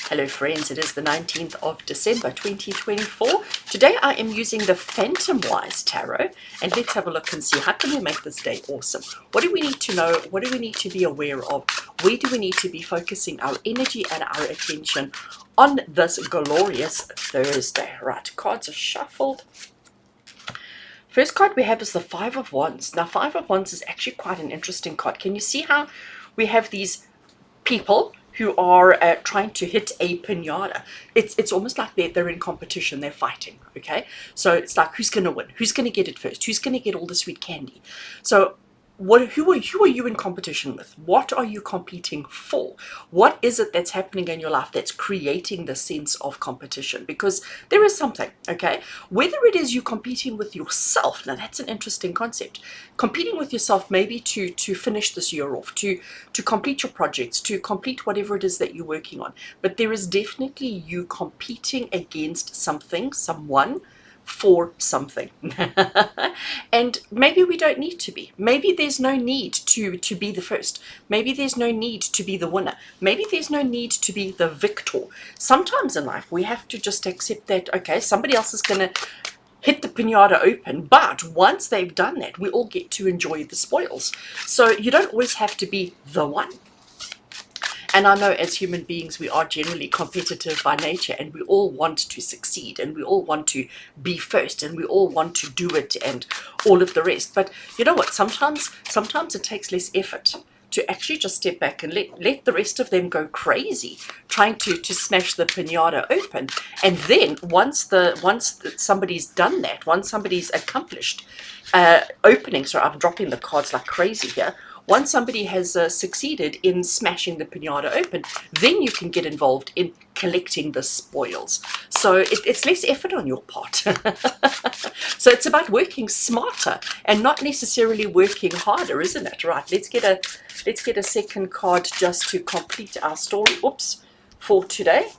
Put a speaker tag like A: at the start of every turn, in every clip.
A: Hello friends, it is the 19th of December 2024. Today I am using the Phantom Wise Tarot, and let's have a look and see how can we make this day awesome. What do we need to know? What do we need to be aware of? Where do we need to be focusing our energy and our attention on this glorious Thursday? Right, cards are shuffled. First card we have is the Five of Wands. Now, Five of Wands is actually quite an interesting card. Can you see how we have these people who are trying to hit a pinata? It's almost like they're in competition, they're fighting, okay? So it's like, who's going to win? Who's going to get it first? Who's going to get all the sweet candy? So who are you in competition with? What are you competing for? What is it that's happening in your life that's creating the sense of competition? Because there is something, okay? Whether it is you competing with yourself, now that's an interesting concept. Competing with yourself, maybe to finish this year off, to complete your projects, to complete whatever it is that you're working on. But there is definitely you competing against something, someone, for something. And maybe we don't need to be. Maybe there's no need to be the first. Maybe there's no need to be the winner. Maybe there's no need to be the victor. Sometimes in life we have to just accept that, okay, somebody else is going to hit the pinata open, but once they've done that, we all get to enjoy the spoils. So you don't always have to be the one. And I know as human beings, we are generally competitive by nature, and we all want to succeed, and we all want to be first, and we all want to do it, and all of the rest. But you know what? Sometimes it takes less effort to actually just step back and let the rest of them go crazy, trying to smash the pinata open. And then once somebody's done that, once somebody's accomplished opening, sorry, I'm dropping the cards like crazy here. Once somebody has succeeded in smashing the pinata open, then you can get involved in collecting the spoils. So it's less effort on your part. So it's about working smarter and not necessarily working harder, isn't it? Right, let's get a second card just to complete our story. Oops, for today.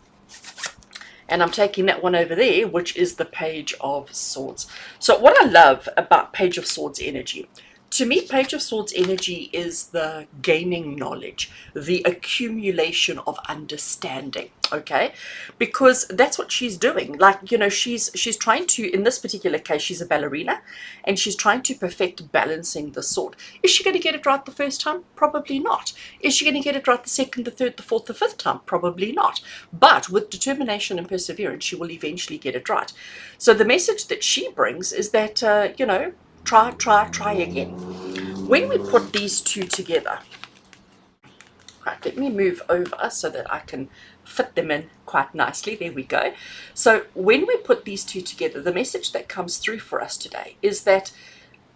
A: And I'm taking that one over there, which is the Page of Swords. So what I love about Page of Swords energy, to me, Page of Swords energy is the gaining knowledge, the accumulation of understanding, okay? Because that's what she's doing. Like, you know, she's trying to, in this particular case, she's a ballerina, and she's trying to perfect balancing the sword. Is she going to get it right the first time? Probably not. Is she going to get it right the second, the third, the fourth, the fifth time? Probably not. But with determination and perseverance, she will eventually get it right. So the message that she brings is that, you know, try again. When we put these two together, right, let me move over so that I can fit them in quite nicely. There we go. So when we put these two together, the message that comes through for us today is that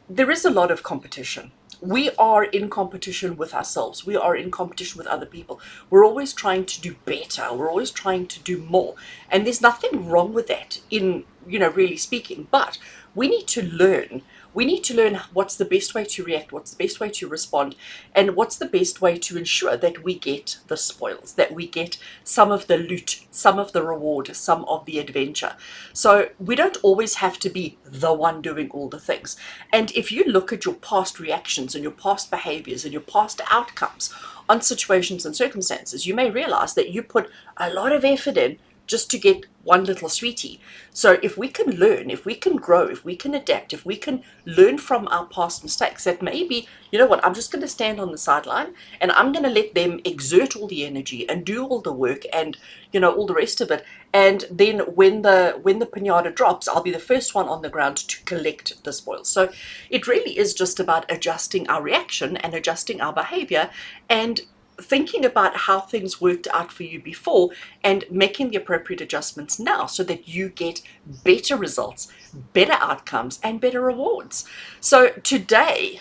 A: there is a lot of competition. We are in competition with ourselves. We are in competition with other people. We're always trying to do better. We're always trying to do more. And there's nothing wrong with that in, you know, really speaking. But we need to learn. We need to learn what's the best way to react, what's the best way to respond, and what's the best way to ensure that we get the spoils, that we get some of the loot, some of the reward, some of the adventure. So we don't always have to be the one doing all the things. And if you look at your past reactions and your past behaviors and your past outcomes on situations and circumstances, you may realize that you put a lot of effort in just to get one little sweetie. So if we can learn, if we can grow, if we can adapt, if we can learn from our past mistakes, that maybe, you know what, I'm just going to stand on the sideline and I'm going to let them exert all the energy and do all the work and, you know, all the rest of it. And then when the pinata drops, I'll be the first one on the ground to collect the spoils. So it really is just about adjusting our reaction and adjusting our behavior and thinking about how things worked out for you before and making the appropriate adjustments now so that you get better results, better outcomes, and better rewards. So today,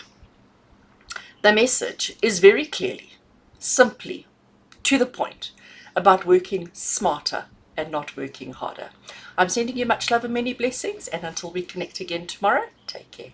A: the message is very clearly, simply, to the point, about working smarter and not working harder. I'm sending you much love and many blessings, and until we connect again tomorrow, take care.